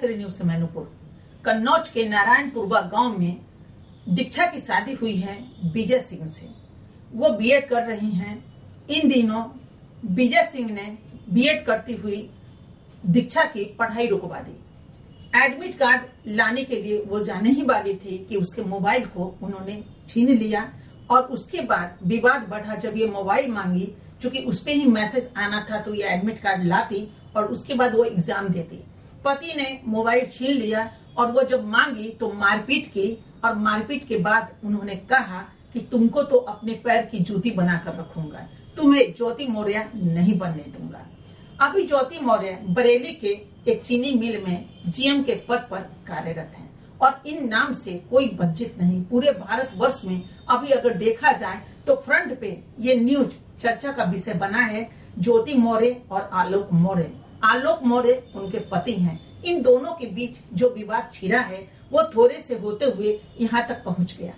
Shri news से मैनपुर। कन्नौज के नारायणपुरवा गांव में दीक्षा की शादी हुई है विजय सिंह से। वो बीएड कर रही हैं। इन दिनों विजय सिंह ने बीएड करती हुई दीक्षा की पढ़ाई रुकवा दी। एडमिट कार्ड लाने के लिए वो जाने ही वाली थी कि उसके मोबाइल को उन्होंने छीन लिया और उसके बाद विवाद बढ़ा। जब ये मोबाइल मांगी, चूंकि उस पे ही मैसेज आना था, तो ये एडमिट कार्ड लाती और उसके बाद वो एग्जाम देती। पति ने मोबाइल छीन लिया और वो जब मांगी तो मारपीट की और मारपीट के बाद उन्होंने कहा कि तुमको तो अपने पैर की जूती बनाकर रखूंगा, तुम्हें ज्योति मौर्य नहीं बनने दूंगा। अभी ज्योति मौर्य बरेली के एक चीनी मिल में जीएम के पद पर कार्यरत हैं और इन नाम से कोई वंचित नहीं। पूरे भारतवर्ष में अभी अगर देखा जाए तो फ्रंट पे ये न्यूज चर्चा का विषय बना है ज्योति मौर्य और आलोक मौर्य। आलोक मौर्य उनके पति हैं। इन दोनों के बीच जो विवाद छिड़ा है वो थोड़े से होते हुए यहाँ तक पहुंच गया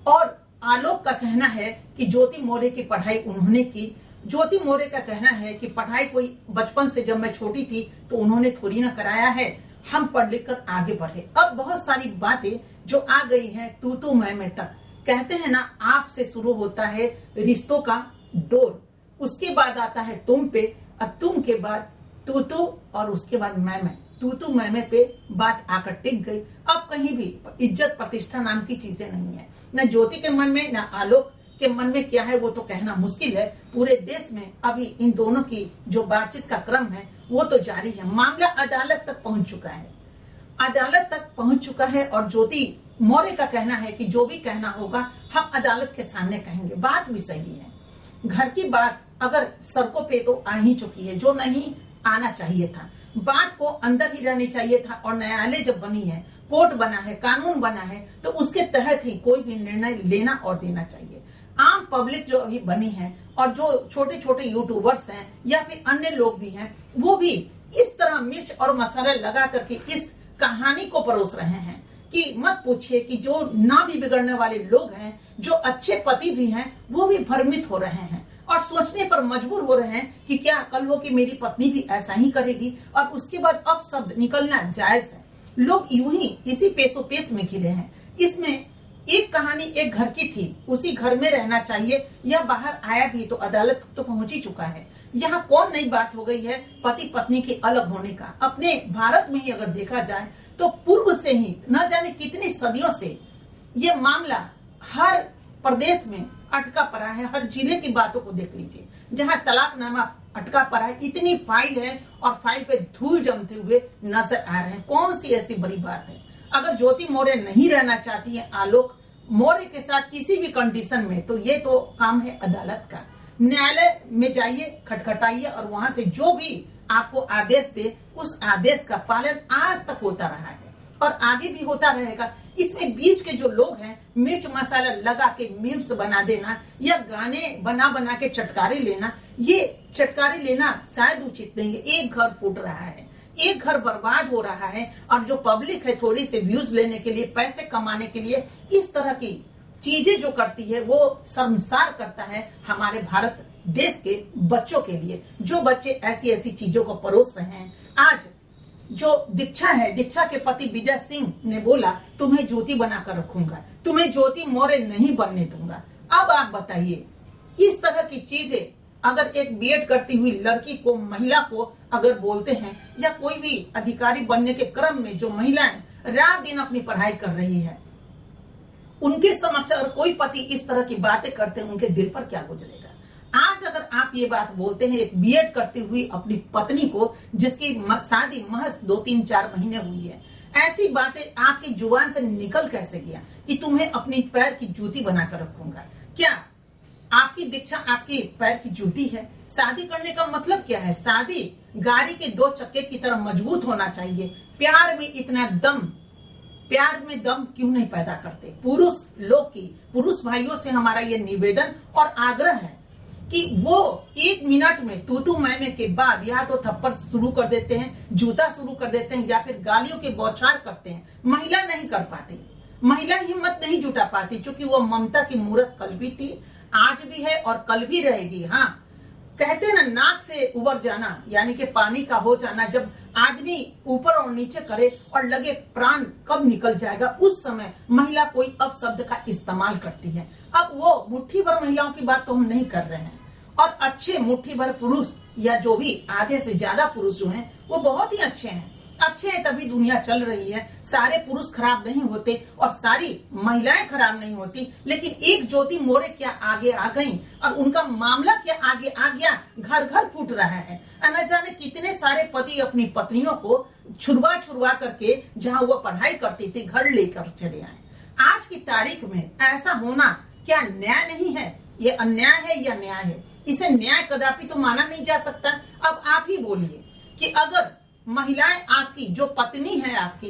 और आलोक का कहना है कि ज्योति मौर्य की पढ़ाई उन्होंने की। ज्योति मौर्य का कहना है कि पढ़ाई कोई बचपन से, जब मैं छोटी थी तो उन्होंने थोड़ी ना कराया है, हम पढ़ लिख कर आगे बढ़े। अब बहुत सारी बातें जो आ गई हैं तू मैं तक। कहते हैं ना, आप से शुरू होता है रिश्तों का डोर, उसके बाद आता है तुम पे और तुम के बाद तू और उसके बाद मैं तू मैं पे बात आकर टिक गई। अब कहीं भी इज्जत प्रतिष्ठा नाम की चीजें नहीं है, न ज्योति के मन में न आलोक के मन में क्या है वो तो कहना मुश्किल है। पूरे देश में अभी इन दोनों की जो बातचीत का क्रम है वो तो जारी है। मामला अदालत तक पहुंच चुका है, अदालत तक पहुंच चुका है और ज्योति मौर्य का कहना है कि जो भी कहना होगा हम अदालत के सामने कहेंगे। बात भी सही है, घर की बात अगर सड़कों पे तो आ ही चुकी है, जो नहीं आना चाहिए था। बात को अंदर ही रहनी चाहिए था और न्यायालय जब बनी है, कोर्ट बना है, कानून बना है, तो उसके तहत ही कोई भी निर्णय लेना और देना चाहिए। आम पब्लिक जो अभी बनी है और जो छोटे छोटे यूट्यूबर्स हैं या फिर अन्य लोग भी हैं, वो भी इस तरह मिर्च और मसाला लगा करके इस कहानी को परोस रहे हैं कि मत पूछिए कि जो ना भी बिगड़ने वाले लोग हैं, जो अच्छे पति भी हैं, वो भी भ्रमित हो रहे हैं और सोचने पर मजबूर हो रहे हैं कि क्या कल हो कि मेरी पत्नी भी ऐसा ही करेगी और उसके बाद अब शब्द निकलना जायज है। लोग यूं ही इसी पेशो पेश में घिरे हैं। इसमें एक कहानी एक घर की थी, उसी घर में रहना चाहिए या बाहर आया भी तो अदालत तो पहुंच ही चुका है। यहाँ कौन नई बात हो गई है पति पत्नी के अलग होने का। अपने भारत में ही अगर देखा जाए तो पूर्व से ही न जाने कितनी सदियों से ये मामला हर प्रदेश में अटका पड़ा है। हर जिले की बातों को देख लीजिए, जहां तलाकनामा अटका पड़ा है, इतनी फाइल है और फाइल पे धूल जमते हुए नजर आ रहे हैं। कौन सी ऐसी बड़ी बात है? अगर ज्योति मौर्य नहीं रहना चाहती है आलोक मौर्य के साथ किसी भी कंडीशन में, तो ये तो काम है अदालत का। न्यायालय में जाइए, खटखटाइए और वहां से जो भी आपको आदेश दे उस आदेश का पालन आज तक होता रहा है और आगे भी होता रहेगा। इसमें बीच के जो लोग हैं, मिर्च मसाला लगा के मीम्स बना देना या गाने बना के चटकारे लेना, ये चटकारे लेना शायद उचित नहीं है। एक घर फूट रहा है, एक घर बर्बाद हो रहा है और जो पब्लिक है थोड़ी से व्यूज लेने के लिए, पैसे कमाने के लिए इस तरह की चीजें जो करती है वो शर्मसार करता है हमारे भारत देश के बच्चों के लिए, जो बच्चे ऐसी ऐसी चीजों को परोस रहे हैं। आज जो दीक्षा है, दीक्षा के पति विजय सिंह ने बोला तुम्हें ज्योति बनाकर रखूंगा, तुम्हें ज्योति मौर्य नहीं बनने दूंगा। अब आप बताइए, इस तरह की चीजें अगर एक बीएड करती हुई लड़की को, महिला को अगर बोलते हैं या कोई भी अधिकारी बनने के क्रम में जो महिलाएं रात दिन अपनी पढ़ाई कर रही है, उनके समक्ष अगर कोई पति इस तरह की बातें करते हैं, उनके दिल पर क्या गुजरेगा? आज अगर आप ये बात बोलते हैं एक बीएड करती हुई अपनी पत्नी को, जिसकी शादी महज 2-3-4 महीने हुई है, ऐसी बातें आपकी जुबान से निकल कैसे गया कि तुम्हें अपनी पैर की जूती बनाकर रखूंगा? क्या आपकी दीक्षा आपकी पैर की जूती है? शादी करने का मतलब क्या है? शादी गाड़ी के 2 चक्के की तरह मजबूत होना चाहिए। प्यार में इतना दम, प्यार में दम क्यों नहीं पैदा करते पुरुष लोग की? पुरुष भाइयों से हमारा ये निवेदन और आग्रह है कि वो 1 मिनट में तू मैं के बाद या तो थप्पड़ शुरू कर देते हैं, जूता शुरू कर देते हैं या फिर गालियों के बौछार करते हैं। महिला नहीं कर पाती, महिला हिम्मत नहीं जुटा पाती, क्योंकि वो ममता की मूरत कल भी थी, आज भी है और कल भी रहेगी। हाँ, कहते हैं ना, नाक से उबर जाना यानी कि पानी का हो जाना, जब आदमी ऊपर और नीचे करे और लगे प्राण कब निकल जाएगा, उस समय महिला कोई अपशब्द का इस्तेमाल करती है। अब वो मुट्ठी भर महिलाओं की बात तो हम नहीं कर रहे हैं, और अच्छे मुट्ठी भर पुरुष या जो भी आधे से ज्यादा पुरुष जो हैं वो बहुत ही अच्छे हैं। अच्छे हैं तभी दुनिया चल रही है। सारे पुरुष खराब नहीं होते और सारी महिलाएं खराब नहीं होती, लेकिन एक ज्योति मोरे क्या आगे आ गई और उनका मामला क्या आगे आ गया, घर घर फूट रहा है। न जाने कितने सारे पति अपनी पत्नियों को छुड़वा छुड़वा करके जहां वो पढ़ाई करती थी घर लेकर चले आए। आज की तारीख में ऐसा होना क्या न्याय नहीं है? ये अन्याय है या न्याय है? इसे न्याय कदापि तो माना नहीं जा सकता। अब आप ही बोलिए कि अगर महिलाएं आपकी जो पत्नी है आपकी,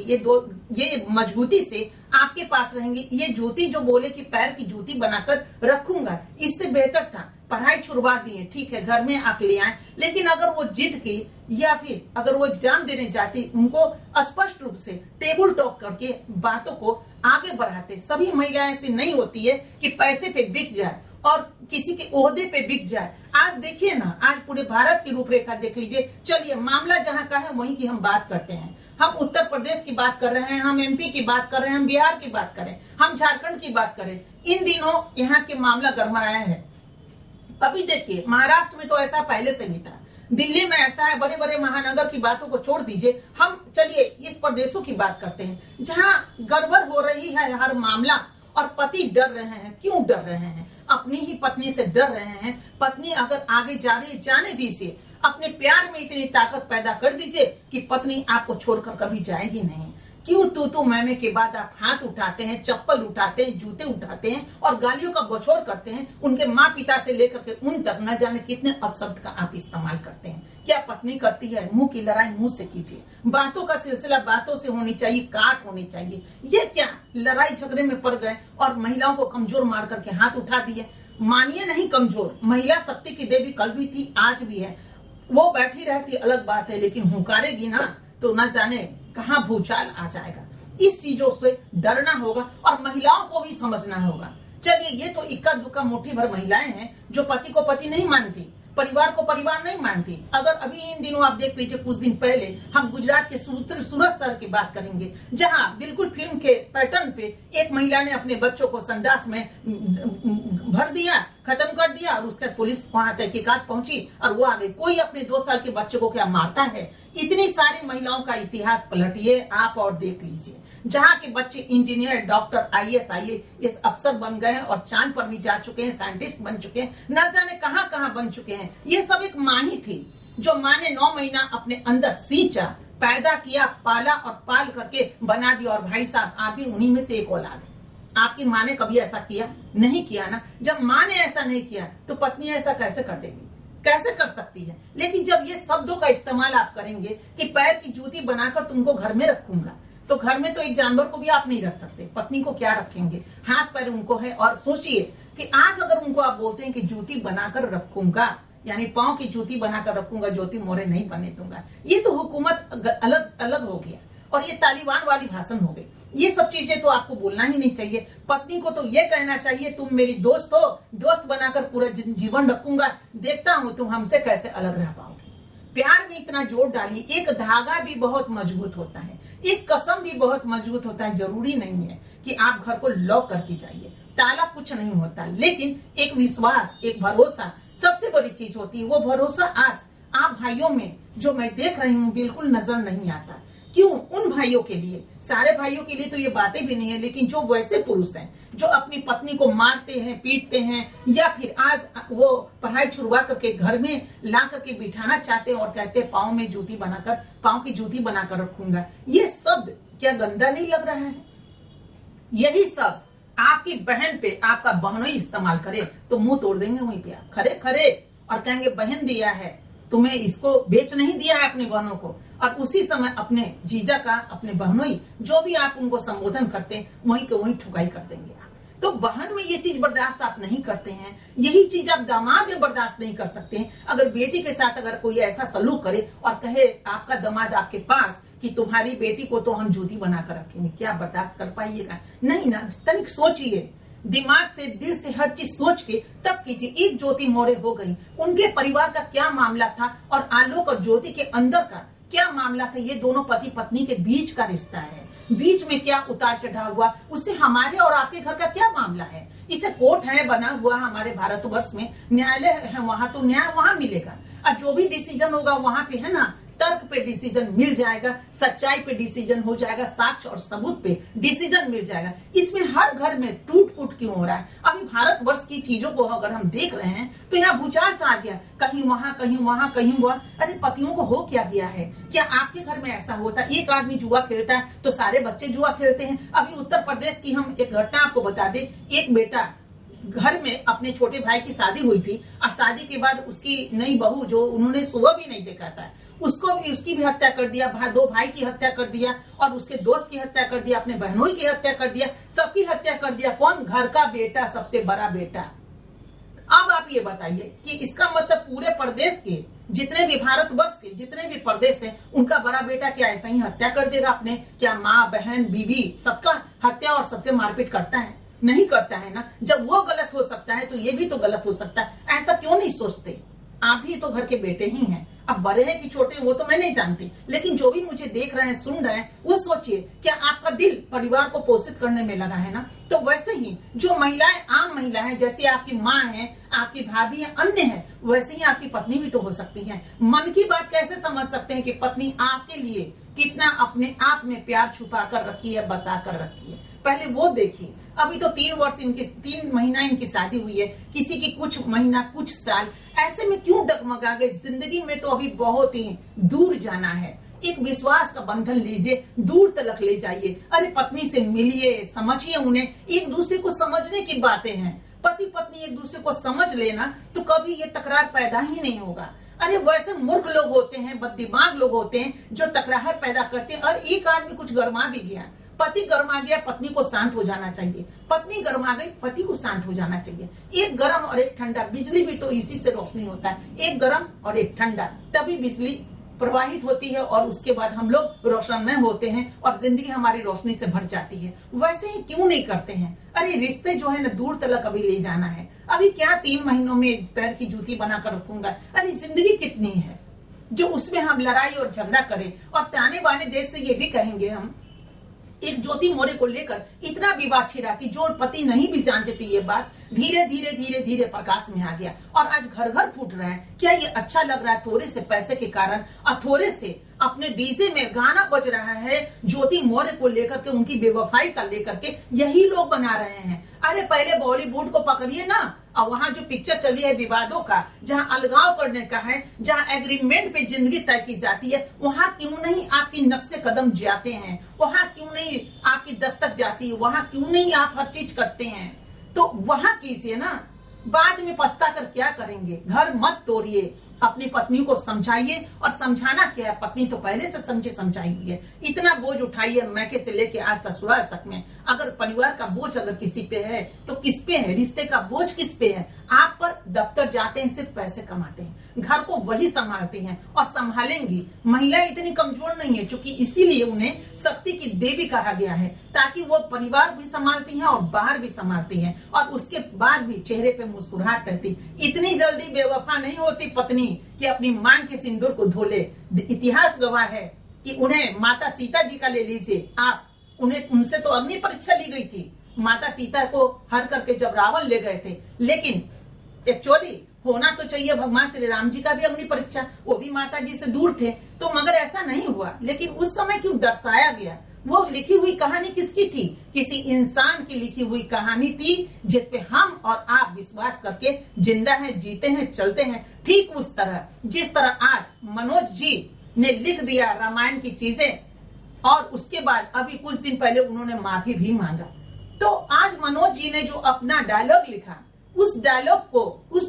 ये मजबूती से आपके पास रहेंगी, ये जूती जो बोले कि पैर की जूती बनाकर रखूंगा, इससे बेहतर था पढ़ाई छुड़वा दिए, ठीक है, घर में आप ले आए। लेकिन अगर वो जिद की या फिर अगर वो एग्जाम देने जाती, उनको स्पष्ट रूप से टेबल टॉक करके बातों को आगे बढ़ाते। सभी महिलाएं ऐसी नहीं होती है कि पैसे पे बिक जाए और किसी के ओहदे पे बिक जाए। आज देखिए ना, आज पूरे भारत की रूपरेखा देख लीजिए। चलिए, मामला जहां का है वहीं की हम बात करते हैं। हम उत्तर प्रदेश की बात कर रहे हैं, हम एमपी की बात कर रहे हैं, हम बिहार की बात करें, हम झारखंड की बात करें। इन दिनों यहाँ के मामला गरमाया है। अभी देखिए, महाराष्ट्र में तो ऐसा पहले से भी था, दिल्ली में ऐसा है, बड़े बड़े महानगर की बातों को छोड़ दीजिए, हम चलिए इस प्रदेशों की बात करते हैं जहां गड़बड़ हो रही है हर मामला, और पति डर रहे हैं। क्यों डर रहे हैं? अपनी ही पत्नी से डर रहे हैं। पत्नी अगर आगे जा रही, जाने दीजिए, अपने प्यार में इतनी ताकत पैदा कर दीजिए कि पत्नी आपको छोड़कर कभी जाएगी नहीं। क्यों तू मैमे के बाद आप हाथ उठाते हैं, चप्पल उठाते हैं, जूते उठाते हैं और गालियों का बछौर करते हैं। उनके माँ पिता से लेकर के उन तक न जाने कितने अपशब्द का आप इस्तेमाल करते हैं। क्या पत्नी करती है? मुंह की लड़ाई मुंह से कीजिए। बातों का सिलसिला बातों से होनी चाहिए, काट होनी चाहिए। ये क्या लड़ाई झगड़े में पड़ गए और महिलाओं को कमजोर मार करके हाथ उठा दिए। मानिए नहीं कमजोर, महिला शक्ति की देवी कल भी थी, आज भी है। वो बैठी रहती अलग बात है, लेकिन हुंकारेगी ना तो न जाने कहां भूचाल आ जाएगा। इस चीजों से डरना होगा और महिलाओं को भी समझना होगा। चलिए, ये तो इक्का दुक्का मुट्ठी भर महिलाएं हैं जो पति को पति नहीं मानती, परिवार को परिवार नहीं मानती। अगर अभी इन दिनों आप देख लीजिए, कुछ दिन पहले हम गुजरात के सूरत शहर की बात करेंगे, जहां बिल्कुल फिल्म के पैटर्न पे एक महिला ने अपने बच्चों को संडास में भर दिया, खत्म कर दिया, और उसके पुलिस वहां तहकीकात पहुंची और वो आ गई। कोई अपने 2 साल के बच्चे को क्या मारता है? इतनी सारी महिलाओं का इतिहास पलटिए आप और देख लीजिए, जहाँ के बच्चे इंजीनियर, डॉक्टर, IAS अफसर बन गए हैं और चांद पर भी जा चुके हैं, साइंटिस्ट बन चुके हैं, न जाने कहां कहां बन चुके हैं। ये सब एक माँ ही थी जो माँ ने 9 महीना अपने अंदर सींचा, पैदा किया, पाला और पाल करके बना दिया। और भाई साहब, आप भी उन्हीं में से एक औलाद है। आपकी माँ ने कभी ऐसा किया? नहीं किया ना। जब माँ ने ऐसा नहीं किया तो पत्नी ऐसा कैसे कर देगी? कैसे कर सकती है? लेकिन जब ये शब्दों का इस्तेमाल आप करेंगे कि पैर की जूती बनाकर तुमको घर में रखूंगा, तो घर में तो एक जानवर को भी आप नहीं रख सकते, पत्नी को क्या रखेंगे? हाथ पैर उनको है। और सोचिए कि आज अगर उनको आप बोलते हैं कि जूती बनाकर रखूंगा, यानी पांव की जूती बनाकर रखूंगा, ज्योति मोरे नहीं बनने दूंगा, ये तो हुकूमत अलग अलग हो गया और ये तालिबान वाली भाषण हो गई। ये सब चीजें तो आपको बोलना ही नहीं चाहिए। पत्नी को तो ये कहना चाहिए, तुम मेरी दोस्त हो, दोस्त बनाकर पूरा जीवन रखूंगा, देखता हूं तुम हमसे कैसे अलग रह पाओगे। प्यार में इतना जोर डालिए। एक धागा भी बहुत मजबूत होता है, एक कसम भी बहुत मजबूत होता है। जरूरी नहीं है कि आप घर को लॉक करके जाइए, ताला कुछ नहीं होता, लेकिन एक विश्वास, एक भरोसा सबसे बड़ी चीज होती है। वो भरोसा आज आप भाइयों में जो मैं देख रही हूँ बिल्कुल नजर नहीं आता। क्यों? उन भाइयों के लिए, सारे भाइयों के लिए तो ये बातें भी नहीं है, लेकिन जो वैसे पुरुष हैं जो अपनी पत्नी को मारते हैं, पीटते हैं, या फिर आज वो पढ़ाई छुड़वा करके घर में ला करके बिठाना चाहते हैं और कहते हैं पाँव में जूती बनाकर, पाँव की जूती बनाकर रखूंगा। ये शब्द क्या गंदा नहीं लग रहा है? यही सब आपकी बहन पे आपका बहनोई इस्तेमाल करे तो मुंह तोड़ देंगे वहीं पे आप खरे खरे, और कहेंगे बहन दिया है तुम्हें, इसको बेच नहीं दिया है अपनी बहनों को। और उसी समय अपने जीजा का, अपने बहनोई, जो भी आप उनको संबोधन करते हैं, वहीं के वहीं ठुकाई कर देंगे आप। तो बहन में ये चीज बर्दाश्त आप नहीं करते हैं, यही चीज आप दामाद में बर्दाश्त नहीं कर सकते हैं। अगर बेटी के साथ अगर कोई ऐसा सलूक करे और कहे आपका दामाद आपके पास कि तुम्हारी बेटी को तो हम जूती बनाकर रखेंगे, क्या बर्दाश्त कर पाइएगा? नहीं ना। तनिक सोचिए, दिमाग से, दिल से हर चीज सोच के तब कीजिए। एक ज्योति मौर्य हो गई, उनके परिवार का क्या मामला था और आलोक और ज्योति के अंदर का क्या मामला था, ये दोनों पति पत्नी के बीच का रिश्ता है, बीच में क्या उतार चढ़ाव हुआ, उससे हमारे और आपके घर का क्या मामला है। इसे कोर्ट है बना हुआ हमारे भारतवर्ष में, न्यायालय है वहां, तो न्याय वहां मिलेगा। और जो भी डिसीजन होगा वहां पे है ना, तर्क पे डिसीजन मिल जाएगा, सच्चाई पे डिसीजन हो जाएगा, साक्ष्य और सबूत पे डिसीजन मिल जाएगा। इसमें हर घर में टूट फूट क्यों हो रहा है? अभी भारतवर्ष की चीजों को अगर हम देख रहे हैं तो यहाँ भूचाल सा आ गया, कहीं वहां कहीं वहां कहीं हुआ। अरे पतियों को हो क्या गया है? क्या आपके घर में ऐसा होता है? एक आदमी जुआ खेलता है तो सारे बच्चे जुआ खेलते हैं। अभी उत्तर प्रदेश की हम एक घटना आपको बता दें, एक बेटा घर में अपने छोटे भाई की शादी हुई थी और शादी के बाद उसकी नई बहू जो उन्होंने सुबह भी नहीं देखा था, उसको भी, उसकी भी हत्या कर दिया, दो भाई की हत्या कर दिया और उसके दोस्त की हत्या कर दिया, अपने बहनों की हत्या कर दिया, सबकी हत्या कर दिया। कौन? घर का बेटा, सबसे बड़ा बेटा। अब आप ये बताइए कि इसका मतलब पूरे प्रदेश के जितने भी भारतवर्ष के जितने भी प्रदेश हैं, उनका बड़ा बेटा क्या ऐसा ही हत्या कर देगा अपने? क्या माँ बहन बीवी सबका हत्या और सबसे मारपीट करता है? नहीं करता है ना। जब वो गलत हो सकता है तो ये भी तो गलत हो सकता है। ऐसा क्यों नहीं सोचते? आप भी तो घर के बेटे ही हैं। अब बड़े हैं कि छोटे वो तो मैं नहीं जानती, लेकिन जो भी मुझे देख रहे हैं सुन रहे हैं वो सोचिए, क्या आपका दिल परिवार को पोषित करने में लगा है ना? तो वैसे ही जो महिलाएं आम महिला है, जैसे आपकी माँ है, आपकी भाभी है, अन्य है, वैसे ही आपकी पत्नी भी तो हो सकती है। मन की बात कैसे समझ सकते हैं कि पत्नी आपके लिए कितना अपने आप में प्यार छुपा कर रखी है, बसा कर रखी है, पहले वो देखिए। अभी तो 3 महीना इनकी शादी हुई है, किसी की कुछ महीना कुछ साल, ऐसे में क्यों डगमगा गए? जिंदगी में तो अभी बहुत ही दूर जाना है। एक विश्वास का बंधन लीजिए, दूर तक ले जाइए। अरे पत्नी से मिलिए, समझिए उन्हें, एक दूसरे को समझने की बातें हैं। पति पत्नी एक दूसरे को समझ लेना तो कभी ये तकरार पैदा ही नहीं होगा। अरे वैसे मूर्ख लोग होते हैं, बददिमाग लोग होते हैं जो तकरार पैदा करते हैं। और एक आदमी कुछ गरमा भी गया, पति गरमा गया, पत्नी को शांत हो जाना चाहिए, पत्नी गरमा गई, पति को शांत हो जाना चाहिए। एक गर्म और एक ठंडा, बिजली भी तो इसी से रोशनी होता है, एक गर्म और एक ठंडा, तभी बिजली प्रवाहित होती है और उसके बाद हम लोग रोशनमय होते हैं और जिंदगी हमारी रोशनी से भर जाती है। वैसे ही क्यों नहीं करते हैं? अरे रिश्ते जो है ना दूर तक अभी ले जाना है। अभी क्या 3 महीनों में पैर की जूती बनाकर रखूंगा? अरे जिंदगी कितनी है जो उसमें हम लड़ाई और झगड़ा करें। और ताने बाने देश से ये भी कहेंगे हम, एक ज्योति मौर्य को लेकर इतना विवाद छिड़ा कि जो पति नहीं भी जानते थे ये बात धीरे धीरे धीरे धीरे प्रकाश में आ गया और आज घर घर फूट रहा है। क्या ये अच्छा लग रहा है? थोड़े से पैसे के कारण और थोड़े से अपने डीजे में गाना बज रहा है ज्योति मौर्य को लेकर के, उनकी बेवफाई का लेकर के, यही लोग बना रहे हैं। अरे पहले बॉलीवुड को पकड़िए ना, और वहां जो पिक्चर चली है विवादों का, जहां अलगाव करने का है, जहां एग्रीमेंट पे जिंदगी तय की जाती है, वहां क्यों नहीं आपकी नक्शे कदम जाते हैं? वहां क्यों नहीं आपकी दस्तक जाती है? वहां क्यों नहीं आप हर चीज करते हैं? तो वहां कीजिए ना, बाद में पछता कर क्या करेंगे? घर मत तोड़िए, अपनी पत्नी को समझाइए। और समझाना क्या है, पत्नी तो पहले से समझे समझाई हुई है। इतना बोझ उठाइए मैके से लेके आज ससुराल तक में। अगर परिवार का बोझ अगर किसी पे है तो किस पे है? रिश्ते का बोझ किस पे है? आप पर। दफ्तर जाते हैं सिर्फ पैसे कमाते हैं, घर को वही संभालती हैं और संभालेंगी। महिलाएं इतनी कमजोर नहीं है, क्योंकि इसीलिए उन्हें शक्ति की देवी कहा गया है, ताकि वो परिवार भी संभालती हैं और बाहर भी संभालती हैं और उसके बाद भी चेहरे पे मुस्कुराहट रहती। इतनी जल्दी बेवफा नहीं होती पत्नी कि अपनी मांग के सिंदूर को धो ले। इतिहास गवाह है कि उन्हें माता सीता जी का ले लीजिए आप, उनसे तो अग्नि परीक्षा ली गई थी माता सीता को हर करके जब रावण ले गए थे। लेकिन एक्चुअली होना तो चाहिए भगवान श्री राम जी का भी अग्नि परीक्षा, वो भी माता जी से दूर थे, तो मगर ऐसा नहीं हुआ। लेकिन उस समय क्यों दर्शाया गया? वो लिखी हुई कहानी किसकी थी? किसी इंसान की लिखी हुई कहानी थी, जिसपे हम और आप विश्वास करके जिंदा हैं, जीते हैं, चलते हैं। ठीक उस तरह जिस तरह आज मनोज जी ने लिख दिया रामायण की चीजें, और उसके बाद अभी कुछ दिन पहले उन्होंने माफी भी मांगा। तो आज मनोज जी ने जो अपना डायलॉग लिखा, उस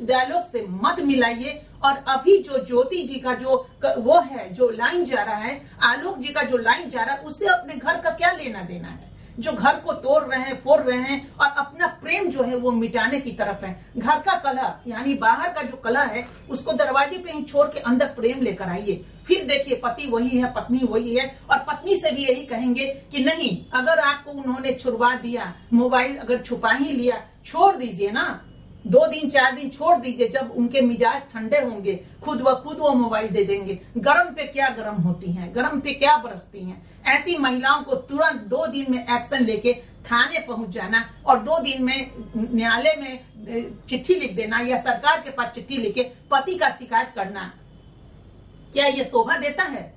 डायलॉग से मत मिलाइए। और अभी जो ज्योति जी का जो वो है, जो लाइन जा रहा है, आलोक जी का जो लाइन जा रहा है, उससे अपने घर का क्या लेना देना है? जो घर को तोड़ रहे हैं, फोड़ रहे हैं और अपना प्रेम जो है वो मिटाने की तरफ है। घर का कलह यानी बाहर का जो कलह है उसको दरवाजे पे ही छोड़ के अंदर प्रेम लेकर आइए। फिर देखिए पति वही है, पत्नी वही है, और पत्नी से भी यही कहेंगे कि नहीं, अगर आपको उन्होंने छुड़वा दिया, मोबाइल अगर छुपा ही लिया, छोड़ दीजिए ना, 2 दिन 4 दिन छोड़ दीजिए। जब उनके मिजाज ठंडे होंगे खुद व खुद वो मोबाइल दे देंगे। गरम पे क्या गरम होती हैं, गरम पे क्या बरसती हैं। ऐसी महिलाओं को तुरंत 2 दिन में एक्शन लेके थाने पहुंच जाना और 2 दिन में न्यायालय में चिट्ठी लिख देना या सरकार के पास चिट्ठी लिखे पति का शिकायत करना, क्या ये शोभा देता है?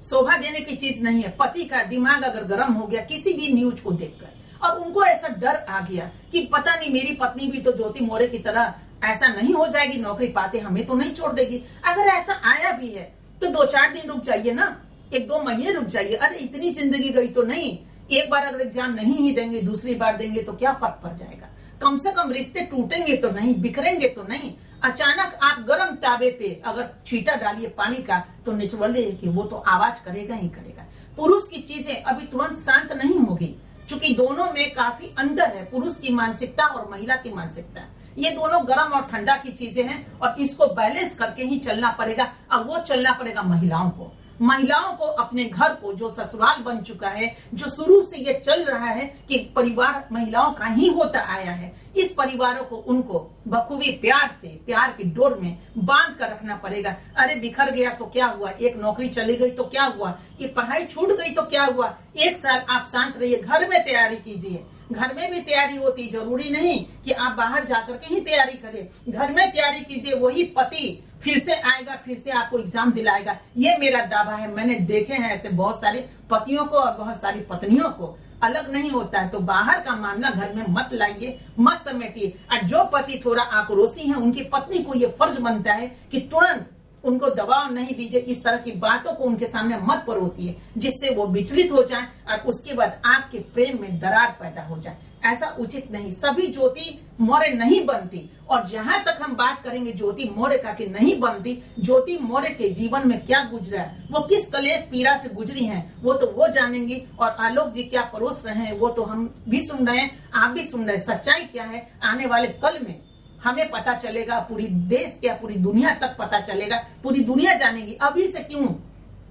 शोभा देने की चीज नहीं है। पति का दिमाग अगर गर्म हो गया किसी भी न्यूज को देखकर और उनको ऐसा डर आ गया कि पता नहीं मेरी पत्नी भी तो ज्योति मौर्य की तरह ऐसा नहीं हो जाएगी, नौकरी पाते हमें तो नहीं छोड़ देगी। अगर ऐसा आया भी है तो 2-4 दिन रुक जाइए ना, 1-2 महीने रुक जाइए। अरे इतनी जिंदगी गई तो नहीं, एक बार अगर एग्जाम नहीं ही देंगे, दूसरी बार देंगे तो क्या फर्क पड़ जाएगा। कम से कम रिश्ते टूटेंगे तो नहीं, बिखरेंगे तो नहीं। अचानक आप गर्म ताबे पे अगर छींटा डालिए पानी का तो नेचुरली कि वो तो आवाज करेगा ही करेगा। पुरुष की चीजें अभी तुरंत शांत नहीं होगी, क्योंकि दोनों में काफी अंतर है, पुरुष की मानसिकता और महिला की मानसिकता। ये दोनों गर्म और ठंडा की चीजें हैं और इसको बैलेंस करके ही चलना पड़ेगा। और वो चलना पड़ेगा महिलाओं को अपने घर को, जो ससुराल बन चुका है, जो शुरू से ये चल रहा है कि परिवार महिलाओं का ही होता आया है, इस परिवारों को उनको बखूबी प्यार से, प्यार की डोर में बांध कर रखना पड़ेगा। अरे बिखर गया तो क्या हुआ, एक नौकरी चली गई तो क्या हुआ, ये पढ़ाई छूट गई तो क्या हुआ, 1 साल आप शांत रहिए, घर में तैयारी कीजिए। घर में भी तैयारी होती, जरूरी नहीं कि आप बाहर जाकर के ही तैयारी करें, घर में तैयारी कीजिए। वही पति फिर से आएगा, फिर से आपको एग्जाम दिलाएगा। ये मेरा दावा है, मैंने देखे हैं ऐसे बहुत सारे पतियों को और बहुत सारी पत्नियों को। अलग नहीं होता है तो बाहर का मामला घर में मत लाइए, मत समेटिए। और जो पति थोड़ा आक्रोशी है, उनकी पत्नी को ये फर्ज बनता है कि तुरंत उनको दबाव नहीं दीजिए, इस तरह की बातों को उनके सामने मत परोसिए जिससे वो विचलित हो जाए और उसके बाद आपके प्रेम में दरार पैदा हो जाए। ऐसा उचित नहीं। सभी ज्योति मौर्य नहीं बनती, और जहां तक हम बात करेंगे ज्योति मौर्य का कि नहीं बनती, ज्योति मौर्य के जीवन में क्या गुजरा है, वो किस कलेश पीड़ा से गुजरी हैं, वो तो वो जानेंगी। और आलोक जी क्या परोस रहे हैं वो तो हम भी सुन रहे हैं, आप भी सुन रहे हैं। सच्चाई क्या है आने वाले कल में हमें पता चलेगा, पूरी देश क्या पूरी दुनिया तक पता चलेगा, पूरी दुनिया जानेगी। अभी से क्यों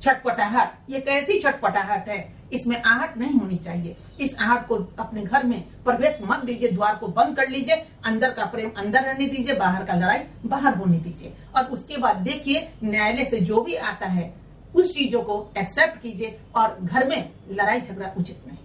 छटपटाहट, ये कैसी छटपटाहट है, इसमें आहट नहीं होनी चाहिए। इस आहट को अपने घर में प्रवेश मत दीजिए, द्वार को बंद कर लीजिए, अंदर का प्रेम अंदर रहने दीजिए, बाहर का लड़ाई बाहर होने दीजिए। और उसके बाद देखिए न्यायालय से जो भी आता है उस चीजों को एक्सेप्ट कीजिए, और घर में लड़ाई झगड़ा उचित नहीं।